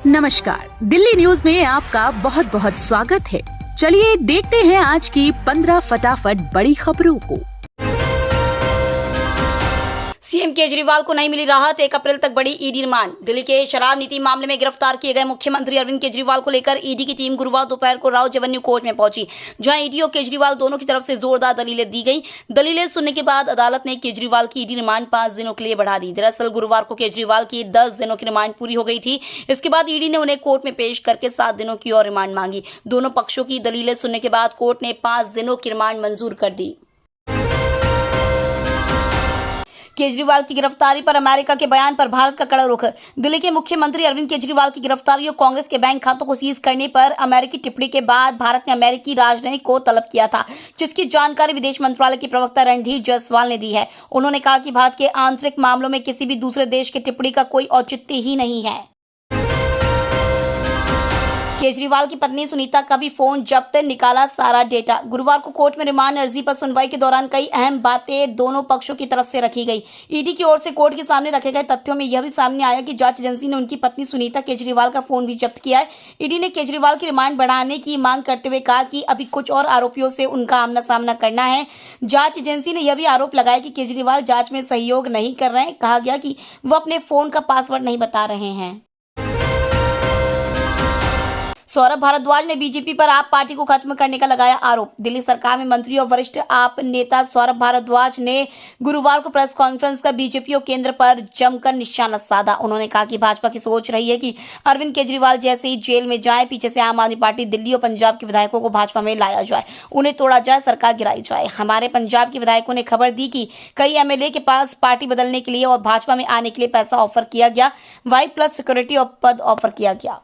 नमस्कार, दिल्ली न्यूज में आपका बहुत बहुत स्वागत है। चलिए देखते हैं आज की 15 फटाफट बड़ी खबरों को। सीएम केजरीवाल को नहीं मिली राहत, 1 अप्रैल तक बढ़ी ईडी रिमांड। दिल्ली के शराब नीति मामले में गिरफ्तार किए गए मुख्यमंत्री अरविंद केजरीवाल को लेकर ईडी की टीम गुरुवार दोपहर को राउज एवेन्यू कोर्ट में पहुंची, जहां ईडी और केजरीवाल दोनों की तरफ से जोरदार दलीलें दी गई। दलीलें सुनने के बाद अदालत ने केजरीवाल की ईडी रिमांड 5 दिनों के लिए बढ़ा दी। दरअसल गुरुवार को केजरीवाल की 10 दिनों की रिमांड पूरी हो गई थी। इसके बाद ईडी ने उन्हें कोर्ट में पेश करके 7 दिनों की और रिमांड मांगी। दोनों पक्षों की दलीलें सुनने के बाद कोर्ट ने 5 दिनों की रिमांड मंजूर कर दी। केजरीवाल की गिरफ्तारी पर अमेरिका के बयान पर भारत का कड़ा रुख। दिल्ली के मुख्यमंत्री अरविंद केजरीवाल की गिरफ्तारी और कांग्रेस के बैंक खातों को सीज करने पर अमेरिकी टिप्पणी के बाद भारत ने अमेरिकी राजनयिक को तलब किया था, जिसकी जानकारी विदेश मंत्रालय के प्रवक्ता रणधीर जायसवाल ने दी है। उन्होंने कहा कि भारत के आंतरिक मामलों में किसी भी दूसरे देश के टिप्पणी का कोई औचित्य ही नहीं है। केजरीवाल की पत्नी सुनीता का भी फोन जब्त, निकाला सारा डेटा। गुरुवार को कोर्ट में रिमांड अर्जी पर सुनवाई के दौरान कई अहम बातें दोनों पक्षों की तरफ से रखी गई। ईडी की ओर से कोर्ट के सामने रखे गए तथ्यों में यह भी सामने आया कि जांच एजेंसी ने उनकी पत्नी सुनीता केजरीवाल का फोन भी जब्त किया है। ईडी ने केजरीवाल की रिमांड बढ़ाने की मांग करते हुए कहा कि अभी कुछ और आरोपियों से उनका आमना सामना करना है। जांच एजेंसी ने यह भी आरोप लगाया कि केजरीवाल जांच में सहयोग नहीं कर रहे हैं। कहा गया कि वह अपने फोन का पासवर्ड नहीं बता रहे हैं। सौरभ भारद्वाज ने बीजेपी पर आप पार्टी को खत्म करने का लगाया आरोप। दिल्ली सरकार में मंत्री और वरिष्ठ आप नेता सौरभ भारद्वाज ने गुरुवार को प्रेस कॉन्फ्रेंस कर बीजेपी और केंद्र पर जमकर निशाना साधा। उन्होंने कहा कि भाजपा की सोच रही है कि अरविंद केजरीवाल जैसे ही जेल में जाए, पीछे से आम आदमी पार्टी दिल्ली और पंजाब के विधायकों को भाजपा में लाया जाए, उन्हें तोड़ा जाए, सरकार गिराई जाए। हमारे पंजाब के विधायकों ने खबर दी कि कई एमएलए के पास पार्टी बदलने के लिए और भाजपा में आने के लिए पैसा ऑफर किया गया, वाई+ सिक्योरिटी और पद ऑफर किया गया।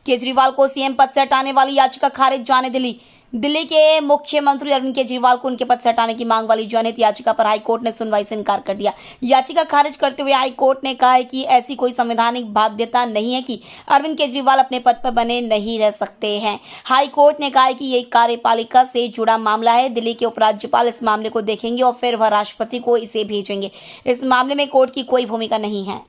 केजरीवाल को सीएम पद से हटाने वाली याचिका खारिज, जाने दिल्ली के मुख्यमंत्री अरविंद केजरीवाल को उनके पद से हटाने की मांग वाली जनहित याचिका पर हाईकोर्ट ने सुनवाई से इनकार कर दिया। याचिका खारिज करते हुए हाईकोर्ट ने कहा है कि ऐसी कोई संवैधानिक बाध्यता नहीं है कि अरविंद केजरीवाल अपने पद पर बने नहीं रह सकते हैं। हाईकोर्ट ने कहा है कि ये कार्यपालिका से जुड़ा मामला है। दिल्ली के उपराज्यपाल इस मामले को देखेंगे और फिर वह राष्ट्रपति को इसे भेजेंगे। इस मामले में कोर्ट की कोई भूमिका नहीं है।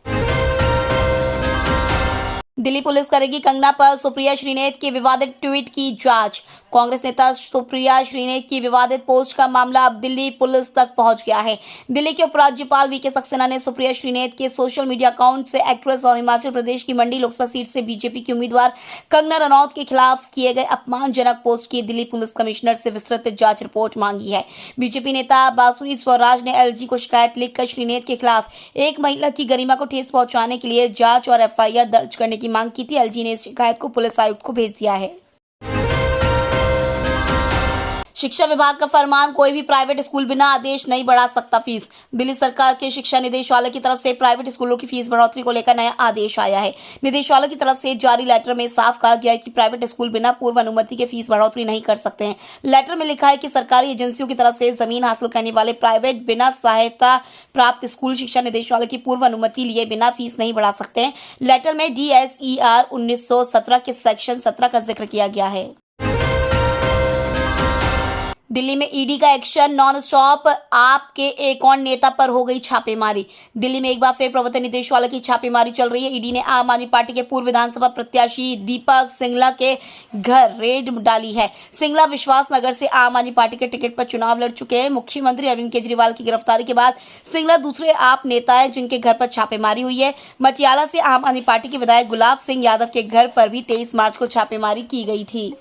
दिल्ली पुलिस करेगी कंगना पर सुप्रिया श्रीनेत के विवादित ट्वीट की जांच। कांग्रेस नेता सुप्रिया श्रीनेत की विवादित पोस्ट का मामला अब दिल्ली पुलिस तक पहुंच गया है। दिल्ली के उपराज्यपाल वीके सक्सेना ने सुप्रिया श्रीनेत के सोशल मीडिया अकाउंट से एक्ट्रेस और हिमाचल प्रदेश की मंडी लोकसभा सीट से बीजेपी की उम्मीदवार कंगना रनौत के खिलाफ किए गए अपमानजनक पोस्ट की दिल्ली पुलिस कमिश्नर से विस्तृत जांच रिपोर्ट मांगी है। बीजेपी नेता बासुरी स्वराज ने एलजी को शिकायत लिखकर श्रीनेत के खिलाफ एक महिला की गरिमा को ठेस पहुंचाने के लिए जांच और एफआईआर दर्ज करने की मांग की थी। एलजी ने इस शिकायत को पुलिस आयुक्त को भेज दिया है। शिक्षा विभाग का फरमान, कोई भी प्राइवेट स्कूल बिना आदेश नहीं बढ़ा सकता फीस। दिल्ली सरकार के शिक्षा निदेशालय की तरफ से प्राइवेट स्कूलों की फीस बढ़ोतरी को लेकर नया आदेश आया है। निदेशालय की तरफ से जारी लेटर में साफ कहा गया है कि प्राइवेट स्कूल बिना पूर्व अनुमति के फीस बढ़ोतरी नहीं कर सकते हैं। लेटर में लिखा है कि सरकारी एजेंसियों की तरफ से जमीन हासिल करने वाले प्राइवेट बिना सहायता प्राप्त स्कूल शिक्षा निदेशालय की पूर्व अनुमति लिए बिना फीस नहीं बढ़ा सकते हैं। लेटर में DSER 1917 के सेक्शन 17 का जिक्र किया गया है। दिल्ली में ईडी का एक्शन नॉन स्टॉप, आपके एक और नेता पर हो गई छापेमारी। दिल्ली में एक बार फिर प्रवर्तन निदेशालय की छापेमारी चल रही है। ईडी ने आम आदमी पार्टी के पूर्व विधानसभा प्रत्याशी दीपक सिंगला के घर रेड डाली है। सिंगला विश्वास नगर से आम आदमी पार्टी के टिकट पर चुनाव लड़ चुके हैं। मुख्यमंत्री अरविंद केजरीवाल की गिरफ्तारी के बाद सिंगला दूसरे आप नेता है जिनके घर पर छापेमारी हुई है। मटियाला से आम आदमी पार्टी के विधायक गुलाब सिंह यादव के घर पर भी 23 मार्च को छापेमारी की गई थी।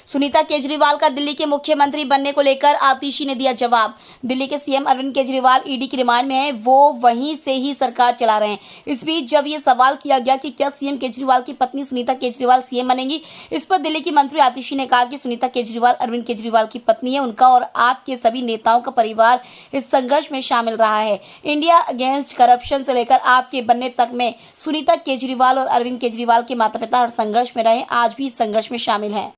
सुनीता केजरीवाल का दिल्ली के मुख्यमंत्री बनने को लेकर आतिशी ने दिया जवाब। दिल्ली के सीएम अरविंद केजरीवाल ईडी की रिमांड में है, वो वहीं से ही सरकार चला रहे हैं। इस बीच जब ये सवाल किया गया कि क्या सीएम केजरीवाल की पत्नी सुनीता केजरीवाल सीएम बनेंगी, इस पर दिल्ली की मंत्री आतिशी ने कहा कि सुनीता केजरीवाल अरविंद केजरीवाल की पत्नी है। उनका और आपके सभी नेताओं का परिवार इस संघर्ष में शामिल रहा है। इंडिया अगेंस्ट करप्शन से लेकर आपके बनने तक में सुनीता केजरीवाल और अरविंद केजरीवाल के माता पिता हर संघर्ष में रहे, आज भी इस संघर्ष में शामिल है।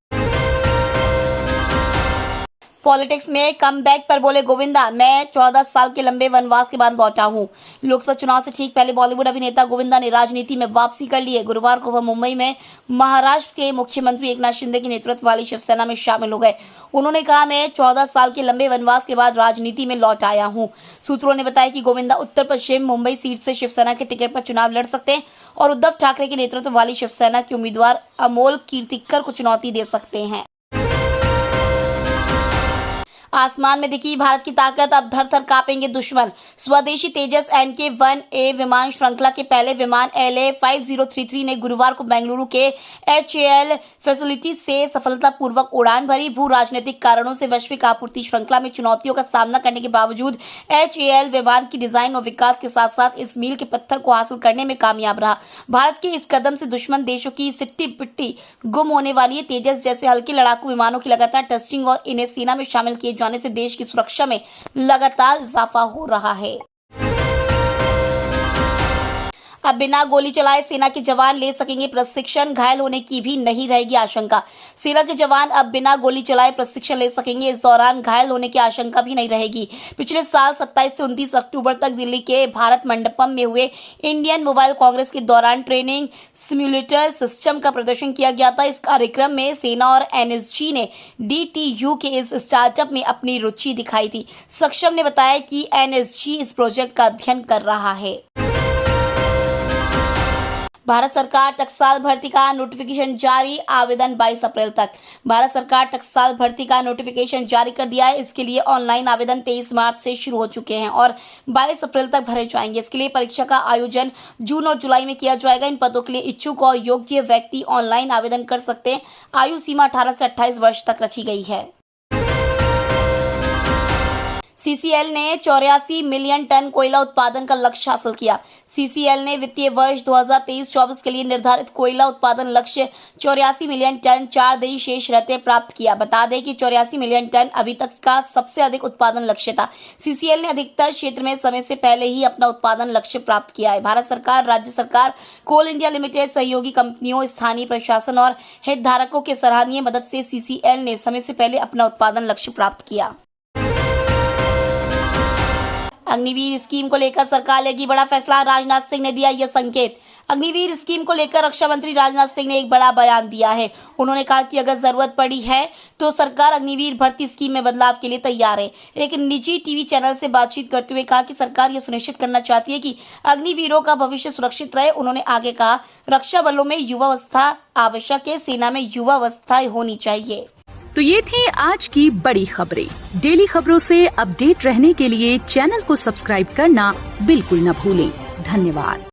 पॉलिटिक्स में कमबैक पर बोले गोविंदा, मैं 14 साल के लंबे वनवास के बाद लौटा हूं। लोकसभा चुनाव से ठीक पहले बॉलीवुड अभिनेता गोविंदा ने राजनीति में वापसी कर ली है। गुरुवार को वह मुंबई में महाराष्ट्र के मुख्यमंत्री एकनाथ शिंदे के नेतृत्व वाली शिवसेना में शामिल हो गए। उन्होंने कहा, मैं 14 साल के लंबे वनवास के बाद राजनीति में लौट आया हूं। सूत्रों ने बताया कि गोविंदा उत्तर पश्चिम मुंबई सीट से शिवसेना के टिकट पर चुनाव लड़ सकते हैं और उद्धव ठाकरे के नेतृत्व वाली शिवसेना के उम्मीदवार अमोल कीर्तिकर को चुनौती दे सकते हैं। आसमान में दिखी भारत की ताकत, अब थर-थर कांपेंगे दुश्मन। स्वदेशी तेजस NK-1A विमान श्रृंखला के पहले विमान LA5033 ने गुरुवार को बेंगलुरु के HAL फैसिलिटी से सफलतापूर्वक उड़ान भरी। भू राजनीतिक कारणों से वैश्विक आपूर्ति श्रृंखला में चुनौतियों का सामना करने के बावजूद HAL विमान की डिजाइन और विकास के साथ साथ इस मील के पत्थर को हासिल करने में कामयाब रहा। भारत के इस कदम से दुश्मन देशों की सिट्टी पिट्टी गुम होने वाली है। तेजस जैसे हल्के लड़ाकू विमानों की लगातार टेस्टिंग और इन्हें सेना में शामिल किए जाने से देश की सुरक्षा में लगातार इजाफा हो रहा है। अब बिना गोली चलाए सेना के जवान ले सकेंगे प्रशिक्षण, घायल होने की भी नहीं रहेगी आशंका। सेना के जवान अब बिना गोली चलाए प्रशिक्षण ले सकेंगे, इस दौरान घायल होने की आशंका भी नहीं रहेगी। पिछले साल 27 से 29 अक्टूबर तक दिल्ली के भारत मंडपम में हुए इंडियन मोबाइल कांग्रेस के दौरान ट्रेनिंग सिम्युलेटर सिस्टम का प्रदर्शन किया गया था। इस कार्यक्रम में सेना और NSG ने DTU के इस स्टार्टअप में अपनी रुचि दिखाई थी। सक्षम ने बताया कि NSG इस प्रोजेक्ट का अध्ययन कर रहा है। भारत सरकार टकसाल भर्ती का नोटिफिकेशन जारी, आवेदन 22 अप्रैल तक। भारत सरकार टकसाल भर्ती का नोटिफिकेशन जारी कर दिया है। इसके लिए ऑनलाइन आवेदन 23 मार्च से शुरू हो चुके हैं और 22 अप्रैल तक भरे जाएंगे। इसके लिए परीक्षा का आयोजन जून और जुलाई में किया जाएगा। इन पदों के लिए इच्छुक और योग्य व्यक्ति ऑनलाइन आवेदन कर सकते हैं। आयु सीमा 18 से 28 वर्ष तक रखी गई है। CCL ने 84 मिलियन टन कोयला उत्पादन का लक्ष्य हासिल किया। CCL ने वित्तीय वर्ष 2023-24 के लिए निर्धारित कोयला उत्पादन लक्ष्य 84 मिलियन टन 4 दिन शेष रहते प्राप्त किया। बता दें कि 84 मिलियन टन अभी तक का सबसे अधिक उत्पादन लक्ष्य था। CCL ने अधिकतर क्षेत्र में समय से पहले ही अपना उत्पादन लक्ष्य प्राप्त किया है। भारत सरकार, राज्य सरकार, कोल इंडिया लिमिटेड, सहयोगी कंपनियों, स्थानीय प्रशासन और हितधारकों के सराहनीय मदद से CCL ने समय से पहले अपना उत्पादन लक्ष्य प्राप्त किया। अग्निवीर स्कीम को लेकर सरकार लेगी बड़ा फैसला, राजनाथ सिंह ने दिया यह संकेत। अग्निवीर स्कीम को लेकर रक्षा मंत्री राजनाथ सिंह ने एक बड़ा बयान दिया है। उन्होंने कहा कि अगर जरूरत पड़ी है तो सरकार अग्निवीर भर्ती स्कीम में बदलाव के लिए तैयार है। एक निजी टीवी चैनल से बातचीत करते हुए कहा कि सरकार यह सुनिश्चित करना चाहती है कि अग्निवीरों का भविष्य सुरक्षित रहे। उन्होंने आगे कहा, रक्षा बलों में युवावस्था आवश्यक है, सेना में युवावस्था होनी चाहिए। तो ये थी आज की बड़ी खबरें। डेली खबरों से अपडेट रहने के लिए चैनल को सब्सक्राइब करना बिल्कुल न भूलें। धन्यवाद।